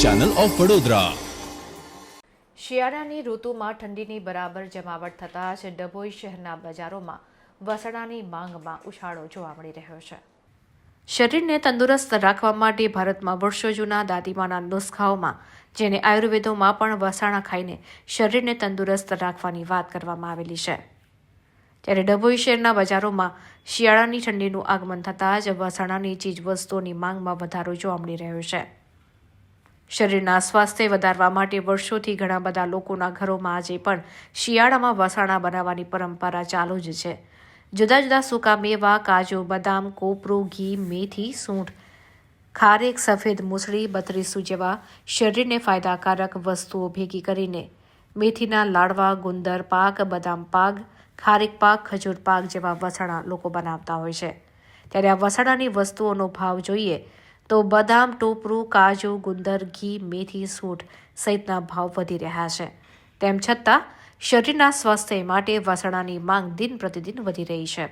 Channel of Vadodara. શિયાળાની ઋતુમાં ઠંડીની બરાબર જમાવટ થતાં જ ડભોઈ શહેરના બજારોમાં વસણાની માંગમાં ઉછાળો જોવા મળી રહ્યો છે। શરીરને તંદુરસ્ત રાખવા માટે ભારતમાં વર્ષો જૂના દાદીમાના નુસ્ખાઓમાં જેને આયુર્વેદોમાં પણ વસાણા ખાઈને શરીરને તંદુરસ્ત રાખવાની વાત કરવામાં આવેલી છે। ત્યારે ડભોઈ શહેરના બજારોમાં શિયાળાની ઠંડીનું આગમન થતાં જ વસાણાની ચીજવસ્તુઓની માંગમાં વધારો જોવા મળી રહ્યો છે। શરીરના સ્વાસ્થ્ય વધારવા માટે વર્ષોથી ઘણા બધા લોકોના ઘરોમાં આજે પણ શિયાળામાં વસાણા બનાવવાની પરંપરા ચાલુ જ છે। જુદા જુદા સૂકા મેવા, કાજુ, બદામ, કોપરું, ઘી, મેથી, સૂંઠ, ખારેક, સફેદ મૂસળી, બત્રીસું જેવા શરીરને ફાયદાકારક વસ્તુઓ ભેગી કરીને મેથીના લાડવા, ગુંદર પાક, બદામ પાક, ખારેક પાક, ખજૂર પાક જેવા વસાણા લોકો બનાવતા હોય છે। ત્યારે આ વસાણાની વસ્તુઓનો ભાવ જોઈએ તો બદામ, ટોપરું, કાજુ, ગુંદર, ઘી, મેથી, સૂંઠ સહિતના ભાવ વધી રહ્યા છે। તેમ છતાં શરીરના સ્વાસ્થ્ય માટે વસાણાની માંગ દિન પ્રતિદિન વધી રહી છે।